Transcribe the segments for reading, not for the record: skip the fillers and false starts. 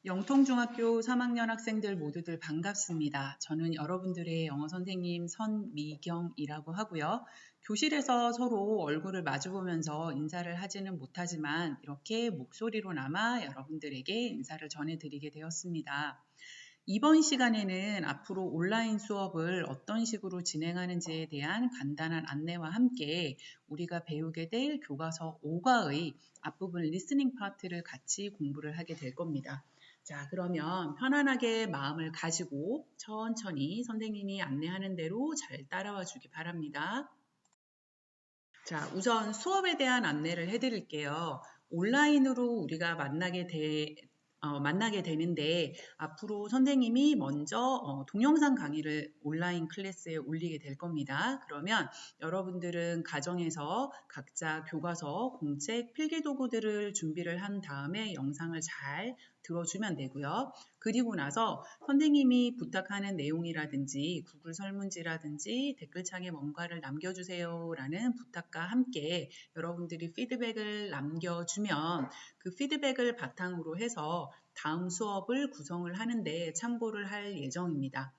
영통중학교 3학년 학생들 모두들 반갑습니다. 저는 여러분들의 영어 선생님 선미경이라고 하고요. 교실에서 서로 얼굴을 마주보면서 인사를 하지는 못하지만 이렇게 목소리로나마 여러분들에게 인사를 전해드리게 되었습니다. 이번 시간에는 앞으로 온라인 수업을 어떤 식으로 진행하는지에 대한 간단한 안내와 함께 우리가 배우게 될 교과서 5과의 앞부분 리스닝 파트를 같이 공부를 하게 될 겁니다. 자, 그러면 편안하게 마음을 가지고 천천히 선생님이 안내하는 대로 잘 따라와 주기 바랍니다. 자, 우선 수업에 대한 안내를 해드릴게요. 온라인으로 우리가 만나게 되는데 앞으로 선생님이 먼저 동영상 강의를 온라인 클래스에 올리게 될 겁니다. 그러면 여러분들은 가정에서 각자 교과서, 공책, 필기도구들을 준비를 한 다음에 영상을 잘 들어주면 되고요. 그리고 나서 선생님이 부탁하는 내용이라든지 구글 설문지라든지 댓글창에 뭔가를 남겨주세요 라는 부탁과 함께 여러분들이 피드백을 남겨주면 그 피드백을 바탕으로 해서 다음 수업을 구성을 하는데 참고를 할 예정입니다.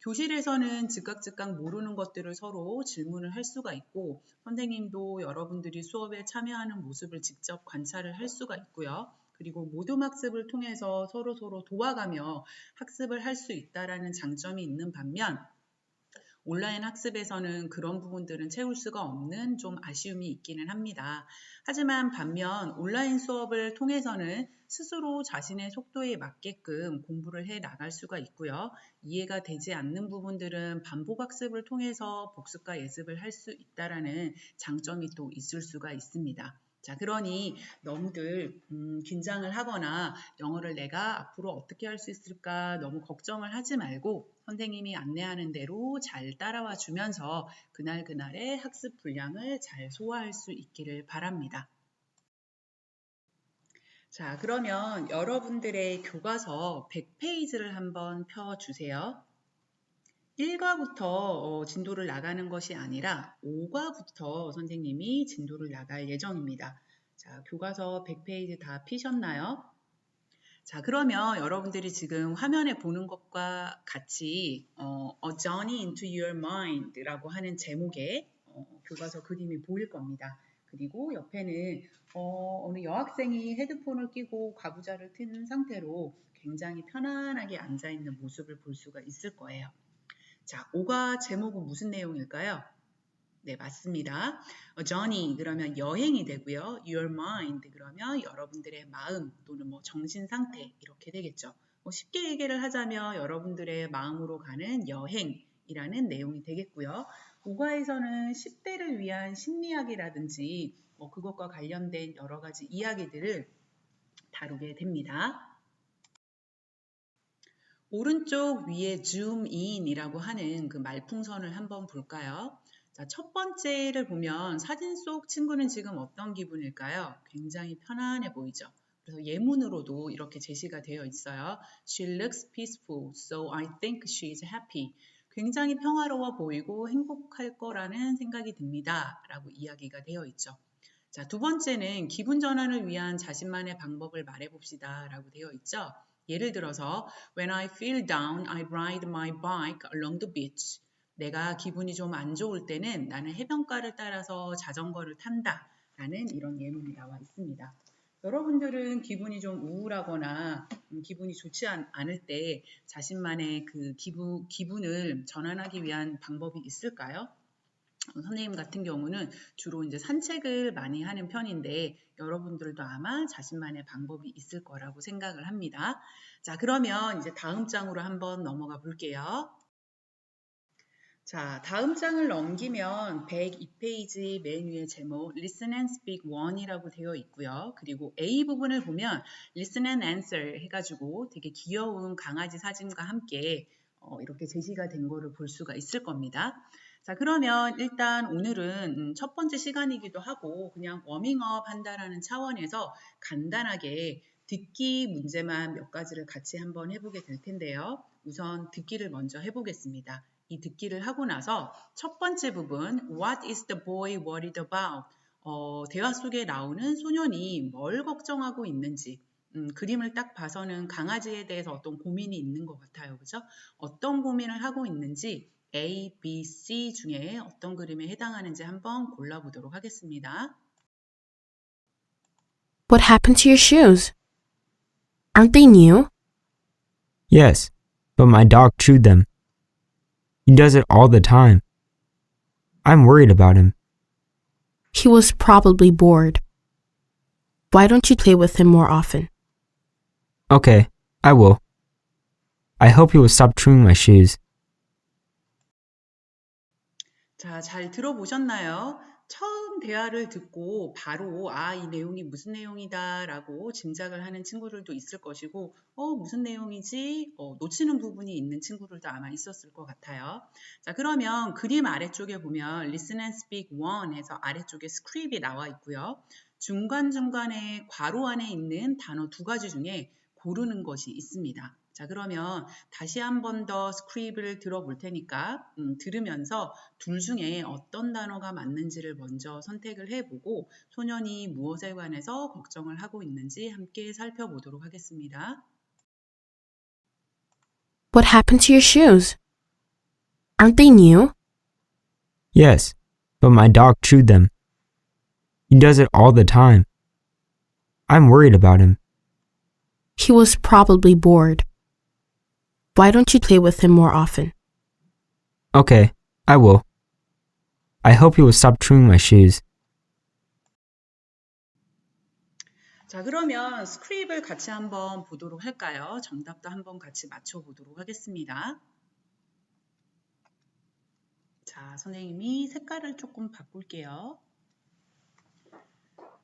교실에서는 즉각 모르는 것들을 서로 질문을 할 수가 있고 선생님도 여러분들이 수업에 참여하는 모습을 직접 관찰을 할 수가 있고요. 그리고 모둠학습을 통해서 서로 도와가며 학습을 할 수 있다는 장점이 있는 반면 온라인 학습에서는 그런 부분들은 채울 수가 없는 좀 아쉬움이 있기는 합니다. 하지만 반면 온라인 수업을 통해서는 스스로 자신의 속도에 맞게끔 공부를 해 나갈 수가 있고요. 이해가 되지 않는 부분들은 반복 학습을 통해서 복습과 예습을 할 수 있다는 장점이 또 있을 수가 있습니다. 자, 그러니 너무들 긴장을 하거나 영어를 내가 앞으로 어떻게 할 수 있을까 너무 걱정을 하지 말고 선생님이 안내하는 대로 잘 따라와 주면서 그날그날의 학습 분량을 잘 소화할 수 있기를 바랍니다. 자, 그러면 여러분들의 교과서 100페이지를 한번 펴주세요. 1과부터 진도를 나가는 것이 아니라 5과부터 선생님이 진도를 나갈 예정입니다. 자, 교과서 100페이지 다 피셨나요? 자, 그러면 여러분들이 지금 화면에 보는 것과 같이 A Journey into Your Mind라고 하는 제목의 교과서 그림이 보일 겁니다. 그리고 옆에는 어느 여학생이 헤드폰을 끼고 가부좌를 튼 상태로 굉장히 편안하게 앉아있는 모습을 볼 수가 있을 거예요. 자, 5과 제목은 무슨 내용일까요? 네, 맞습니다. A journey 그러면 여행이 되고요. Your mind 그러면 여러분들의 마음 또는 뭐 정신 상태 이렇게 되겠죠. 쉽게 얘기를 하자면 여러분들의 마음으로 가는 여행이라는 내용이 되겠고요. 5과에서는 10대를 위한 심리학이라든지 그것과 관련된 여러 가지 이야기들을 다루게 됩니다. 오른쪽 위에 zoom in이라고 하는 그 말풍선을 한번 볼까요? 자, 첫 번째를 보면 사진 속 친구는 지금 어떤 기분일까요? 굉장히 편안해 보이죠? 그래서 예문으로도 이렇게 제시가 되어 있어요. She looks peaceful, so I think she is happy. 굉장히 평화로워 보이고 행복할 거라는 생각이 듭니다. 라고 이야기가 되어 있죠. 자, 두 번째는 기분 전환을 위한 자신만의 방법을 말해봅시다. 라고 되어 있죠. 예를 들어서 When I feel down, I ride my bike along the beach. 내가 기분이 좀 안 좋을 때는 나는 해변가를 따라서 자전거를 탄다. 라는 이런 예문이 나와 있습니다. 여러분들은 기분이 좀 우울하거나 기분이 좋지 않을 때 자신만의 그 기분을 전환하기 위한 방법이 있을까요? 선생님 같은 경우는 주로 이제 산책을 많이 하는 편인데 여러분들도 아마 자신만의 방법이 있을 거라고 생각을 합니다. 자, 그러면 이제 다음 장으로 한번 넘어가 볼게요. 자, 다음 장을 넘기면 102페이지 맨 위에 제목 Listen and Speak 1이라고 되어 있고요. 그리고 A 부분을 보면 Listen and Answer 해가지고 되게 귀여운 강아지 사진과 함께 이렇게 제시가 된 거를 볼 수가 있을 겁니다. 자, 그러면 일단 오늘은 첫 번째 시간이기도 하고 그냥 워밍업 한다라는 차원에서 간단하게 듣기 문제만 몇 가지를 같이 한번 해보게 될 텐데요. 우선 듣기를 먼저 해보겠습니다. 이 듣기를 하고 나서 첫 번째 부분 What is the boy worried about? 대화 속에 나오는 소년이 뭘 걱정하고 있는지 그림을 딱 봐서는 강아지에 대해서 어떤 고민이 있는 것 같아요. 그죠? 어떤 고민을 하고 있는지 A, B, C 중에 어떤 그림에 해당하는지 한번 골라보도록 하겠습니다. What happened to your shoes? Aren't they new? Yes, but my dog chewed them. He does it all the time. I'm worried about him. He was probably bored. Why don't you play with him more often? Okay, I will. I hope he will stop chewing my shoes. 자, 잘 들어보셨나요? 처음 대화를 듣고 바로 이 내용이 무슨 내용이다 라고 짐작을 하는 친구들도 있을 것이고 무슨 내용이지? 놓치는 부분이 있는 친구들도 아마 있었을 것 같아요. 자, 그러면 그림 아래쪽에 보면 Listen and Speak 1 해서 아래쪽에 스크립이 나와 있고요. 중간중간에 괄호 안에 있는 단어 두 가지 중에 고르는 것이 있습니다. 자, 그러면 다시 한 번 더 스크립을 들어볼 테니까 들으면서 둘 중에 어떤 단어가 맞는지를 먼저 선택을 해보고 소년이 무엇에 관해서 걱정을 하고 있는지 함께 살펴보도록 하겠습니다. What happened to your shoes? Aren't they new? Yes, but my dog chewed them. He does it all the time. I'm worried about him. He was probably bored. Why don't you play with him more often? Okay, I will. I hope he will stop chewing my shoes. 자, 그러면 스크립을 같이 한번 보도록 할까요? 정답도 한번 같이 맞춰보도록 하겠습니다. 자, 선생님이 색깔을 조금 바꿀게요.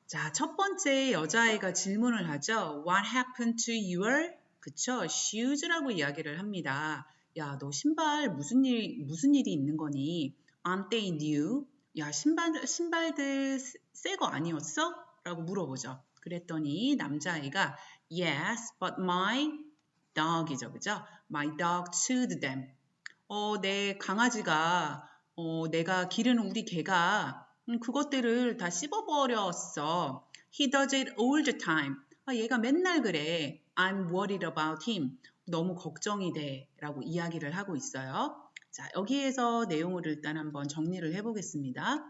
자, 첫 번째 여자아이가 질문을 하죠. What happened to your, 그쵸? shoes라고 이야기를 합니다. 야, 너 신발 무슨 일이 있는 거니? Aren't they new? 야, 신발들 새 거 아니었어? 라고 물어보죠. 그랬더니 남자아이가 Yes, but my dog이죠. 그죠? My dog chewed them. 내 강아지가, 내가 기르는 우리 개가 그것들을 다 씹어버렸어. He does it all the time. 얘가 맨날 그래. I'm worried about him. 너무 걱정이 돼. 라고 이야기를 하고 있어요. 자, 여기에서 내용을 일단 한번 정리를 해보겠습니다.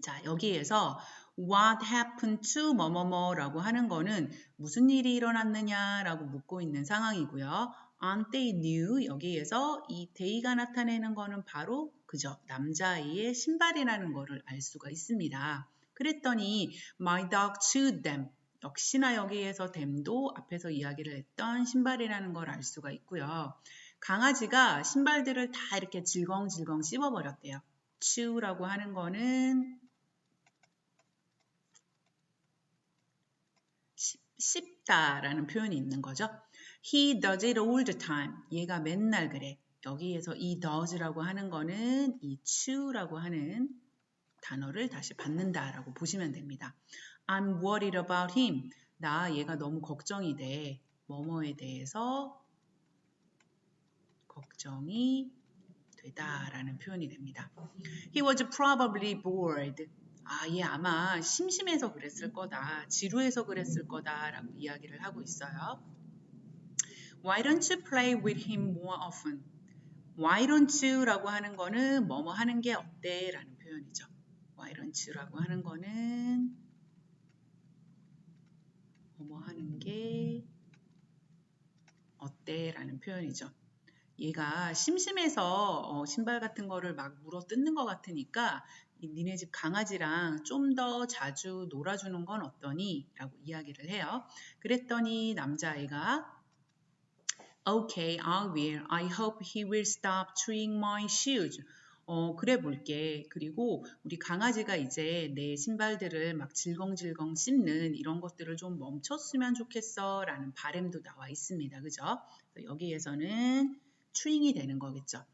자, 여기에서 What happened to 뭐뭐뭐라고 하는 거는 무슨 일이 일어났느냐라고 묻고 있는 상황이고요. Aren't they new? 여기에서 이 they가 나타내는 거는 바로 그저 남자아이의 신발이라는 거를 알 수가 있습니다. 그랬더니 My dog chewed them. 역시나 여기에서 them도 앞에서 이야기를 했던 신발이라는 걸 알 수가 있고요. 강아지가 신발들을 다 이렇게 질겅질겅 씹어버렸대요. chew라고 하는 거는 씹다라는 표현이 있는 거죠. He does it all the time. 얘가 맨날 그래. 여기에서 이 does라고 하는 거는 이 chew라고 하는 단어를 다시 받는다라고 보시면 됩니다. I'm worried about him. 나 얘가 너무 걱정이 돼. 뭐뭐에 대해서 걱정이 되다라는 표현이 됩니다. He was probably bored. 얘 아마 심심해서 그랬을 거다. 지루해서 그랬을 거다라고 이야기를 하고 있어요. Why don't you play with him more often? Why don't you라고 하는 거는 뭐뭐 하는 게 어때? 라는 표현이죠. Why don't you라고 하는 거는 뭐뭐 하는 게 어때? 라는 표현이죠. 얘가 심심해서 신발 같은 거를 막 물어 뜯는 것 같으니까 니네 집 강아지랑 좀 더 자주 놀아주는 건 어떠니? 라고 이야기를 해요. 그랬더니 남자아이가 Okay, I will. I hope he will stop chewing my shoes. 그래 볼게. 그리고 우리 강아지가 이제 내 신발들을 막 질겅질겅 씹는 이런 것들을 좀 멈췄으면 좋겠어 라는 바람도 나와 있습니다. 그죠? 여기에서는 chewing이 되는 거겠죠.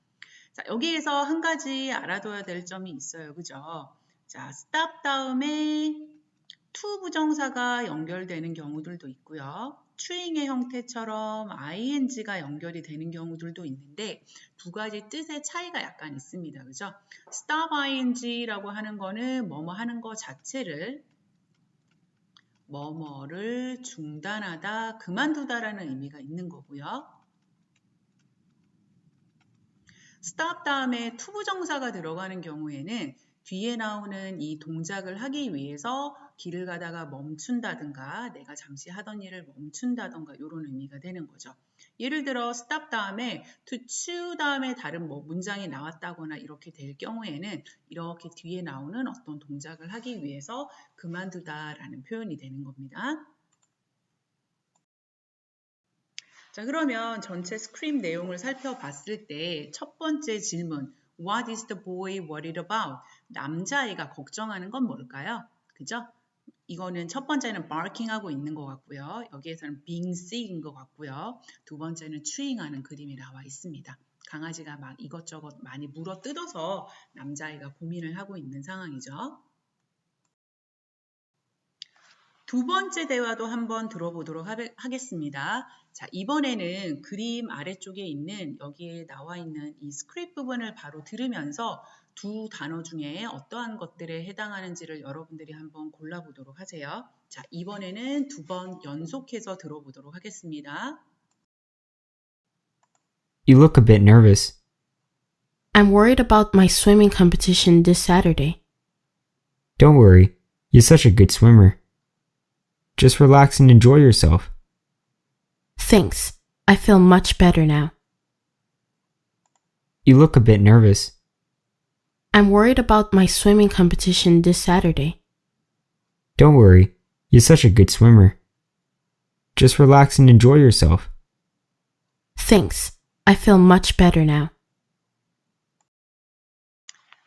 자, 여기에서 한 가지 알아둬야 될 점이 있어요. 그죠? 자, stop 다음에 to 부정사가 연결되는 경우들도 있고요. chewing의 형태처럼 ing가 연결이 되는 경우들도 있는데 두 가지 뜻의 차이가 약간 있습니다. 그죠? stop ing라고 하는 거는 뭐뭐 하는 거 자체를 뭐뭐를 중단하다, 그만두다라는 의미가 있는 거고요. stop 다음에 투부정사가 들어가는 경우에는 뒤에 나오는 이 동작을 하기 위해서 길을 가다가 멈춘다든가 내가 잠시 하던 일을 멈춘다든가 이런 의미가 되는 거죠. 예를 들어 stop 다음에 to chew 다음에 다른 뭐 문장이 나왔다거나 이렇게 될 경우에는 이렇게 뒤에 나오는 어떤 동작을 하기 위해서 그만두다라는 표현이 되는 겁니다. 자, 그러면 전체 스크립 내용을 살펴봤을 때 첫 번째 질문 What is the boy worried about? 남자아이가 걱정하는 건 뭘까요? 그죠? 이거는 첫 번째는 barking하고 있는 것 같고요. 여기에서는 being sick인 것 같고요. 두 번째는 chewing하는 그림이 나와 있습니다. 강아지가 막 이것저것 많이 물어 뜯어서 남자아이가 고민을 하고 있는 상황이죠. 두 번째 대화도 한번 들어보도록 하겠습니다. 자, 이번에는 그림 아래쪽에 있는 여기에 나와 있는 이 스크립트 부분을 바로 들으면서 두 단어 중에 어떠한 것들에 해당하는지를 여러분들이 한번 골라보도록 하세요. 자, 이번에는 두 번 연속해서 들어보도록 하겠습니다. You look a bit nervous. I'm worried about my swimming competition this Saturday. Don't worry, you're such a good swimmer. Just relax and enjoy yourself. Thanks. I feel much better now. You look a bit nervous. I'm worried about my swimming competition this Saturday. Don't worry, you're such a good swimmer. Just relax and enjoy yourself. Thanks. I feel much better now.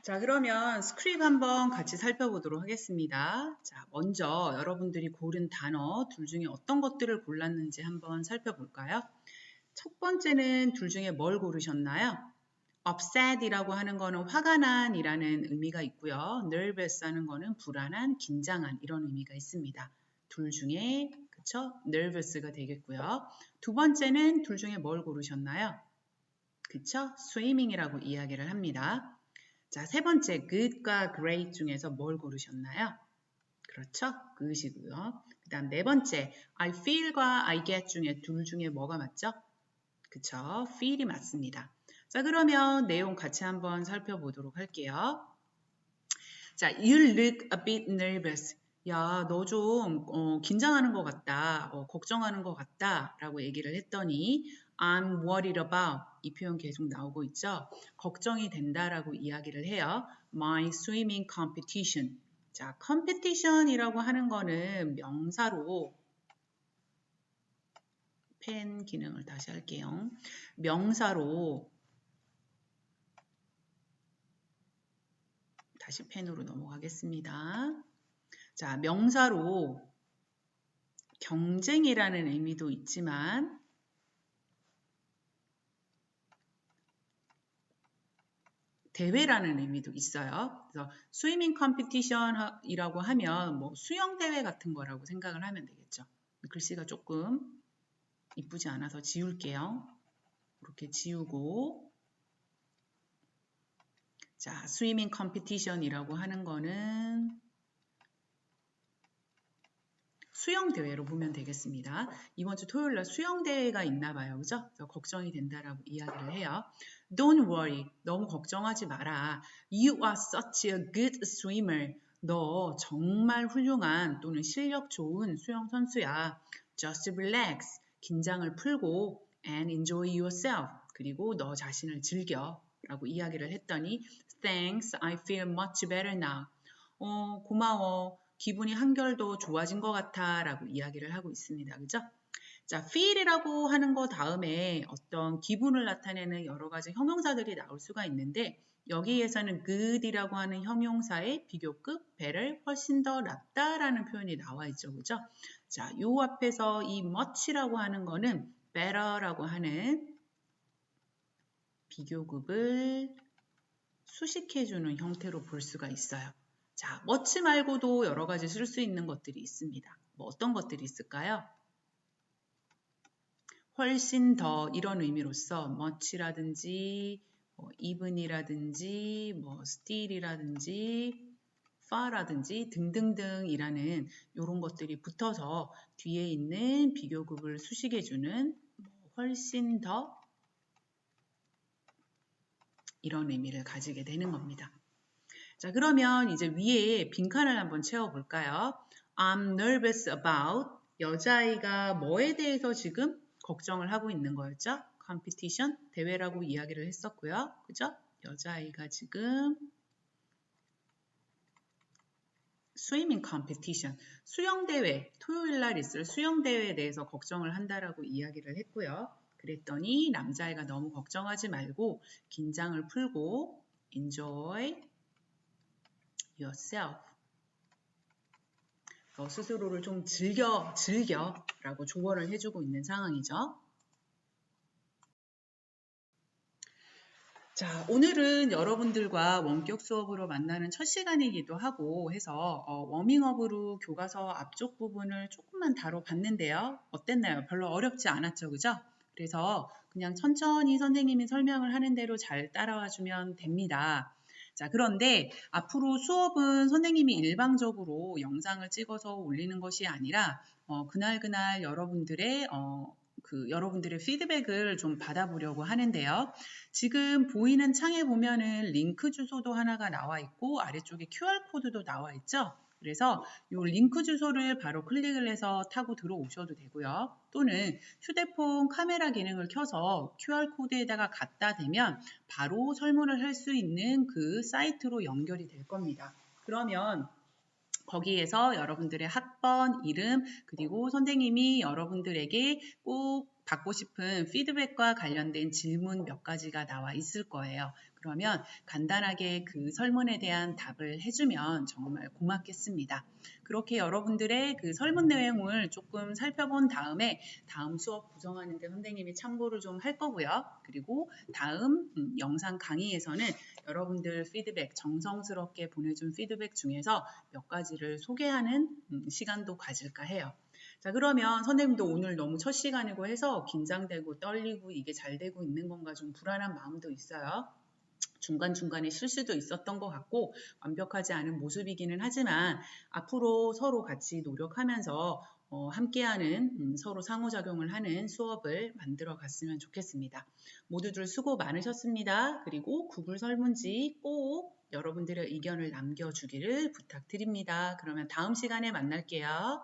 자, 그러면 스크립 한번 같이 살펴보도록 하겠습니다. 자, 먼저 여러분들이 고른 단어 둘 중에 어떤 것들을 골랐는지 한번 살펴볼까요? 첫 번째는 둘 중에 뭘 고르셨나요? upset이라고 하는 거는 화가 난이라는 의미가 있고요. nervous 하는 거는 불안한, 긴장한 이런 의미가 있습니다. 둘 중에 그쵸? nervous가 되겠고요. 두 번째는 둘 중에 뭘 고르셨나요? 그쵸? swimming이라고 이야기를 합니다. 자, 세 번째 good과 great 중에서 뭘 고르셨나요? 그렇죠? good이고요. 그 다음 네 번째 I feel과 I get 중에 둘 중에 뭐가 맞죠? 그쵸? feel이 맞습니다. 자, 그러면 내용 같이 한번 살펴보도록 할게요. 자, you look a bit nervous. 야, 너 좀 긴장하는 것 같다, 걱정하는 것 같다 라고 얘기를 했더니 I'm worried about 이 표현 계속 나오고 있죠. 걱정이 된다라고 이야기를 해요. My swimming competition. 자, competition이라고 하는 거는 명사로 펜 기능을 다시 할게요. 명사로 다시 펜으로 넘어가겠습니다. 자, 명사로 경쟁이라는 의미도 있지만 대회라는 의미도 있어요. 그래서 스위밍 컴피티션이라고 하면 뭐 수영 대회 같은 거라고 생각을 하면 되겠죠. 글씨가 조금 이쁘지 않아서 지울게요. 이렇게 지우고 자, 스위밍 컴피티션이라고 하는 거는 수영대회로 보면 되겠습니다. 이번 주 토요일 날 수영대회가 있나 봐요. 그죠? 그래서 걱정이 된다라고 이야기를 해요. Don't worry. 너무 걱정하지 마라. You are such a good swimmer. 너 정말 훌륭한 또는 실력 좋은 수영 선수야. Just relax. 긴장을 풀고 and enjoy yourself. 그리고 너 자신을 즐겨. 라고 이야기를 했더니 Thanks. I feel much better now. 고마워. 기분이 한결 더 좋아진 것 같아 라고 이야기를 하고 있습니다. 그죠? 자, feel이라고 하는 거 다음에 어떤 기분을 나타내는 여러 가지 형용사들이 나올 수가 있는데 여기에서는 good이라고 하는 형용사의 비교급 better, 훨씬 더 낫다라는 표현이 나와 있죠. 그죠? 자, 요 앞에서 이 much라고 하는 거는 better라고 하는 비교급을 수식해주는 형태로 볼 수가 있어요. 자, much 말고도 여러 가지 쓸 수 있는 것들이 있습니다. 뭐 어떤 것들이 있을까요? 훨씬 더 이런 의미로서 much라든지 even이라든지 still이라든지 far라든지 등등등이라는 이런 것들이 붙어서 뒤에 있는 비교급을 수식해주는 훨씬 더 이런 의미를 가지게 되는 겁니다. 자, 그러면 이제 위에 빈칸을 한번 채워볼까요? I'm nervous about 여자아이가 뭐에 대해서 지금 걱정을 하고 있는 거였죠? competition, 대회라고 이야기를 했었고요. 그죠? 여자아이가 지금 swimming competition, 수영대회, 토요일 날 있을 수영대회에 대해서 걱정을 한다라고 이야기를 했고요. 그랬더니 남자아이가 너무 걱정하지 말고 긴장을 풀고 enjoy yourself. 너 스스로를 좀 즐겨라고 조언을 해주고 있는 상황이죠. 자, 오늘은 여러분들과 원격 수업으로 만나는 첫 시간이기도 하고 해서 워밍업으로 교과서 앞쪽 부분을 조금만 다뤄봤는데요. 어땠나요? 별로 어렵지 않았죠, 그죠? 그래서 그냥 천천히 선생님이 설명을 하는 대로 잘 따라와 주면 됩니다. 자, 그런데 앞으로 수업은 선생님이 일방적으로 영상을 찍어서 올리는 것이 아니라 그날 여러분들의 여러분들의 피드백을 좀 받아보려고 하는데요. 지금 보이는 창에 보면은 링크 주소도 하나가 나와 있고 아래쪽에 QR코드도 나와 있죠. 그래서 이 링크 주소를 바로 클릭을 해서 타고 들어오셔도 되고요. 또는 휴대폰 카메라 기능을 켜서 QR코드에다가 갖다 대면 바로 설문을 할 수 있는 그 사이트로 연결이 될 겁니다. 그러면 거기에서 여러분들의 학번, 이름, 그리고 선생님이 여러분들에게 꼭 받고 싶은 피드백과 관련된 질문 몇 가지가 나와 있을 거예요. 그러면 간단하게 그 설문에 대한 답을 해주면 정말 고맙겠습니다. 그렇게 여러분들의 그 설문 내용을 조금 살펴본 다음에 다음 수업 구성하는데 선생님이 참고를 좀 할 거고요. 그리고 다음 영상 강의에서는 여러분들 피드백, 정성스럽게 보내준 피드백 중에서 몇 가지를 소개하는 시간도 가질까 해요. 자, 그러면 선생님도 오늘 너무 첫 시간이고 해서 긴장되고 떨리고 이게 잘 되고 있는 건가 좀 불안한 마음도 있어요. 중간중간에 실수도 있었던 것 같고 완벽하지 않은 모습이기는 하지만 앞으로 서로 같이 노력하면서 함께하는 서로 상호작용을 하는 수업을 만들어 갔으면 좋겠습니다. 모두들 수고 많으셨습니다. 그리고 구글 설문지 꼭 여러분들의 의견을 남겨주기를 부탁드립니다. 그러면 다음 시간에 만날게요.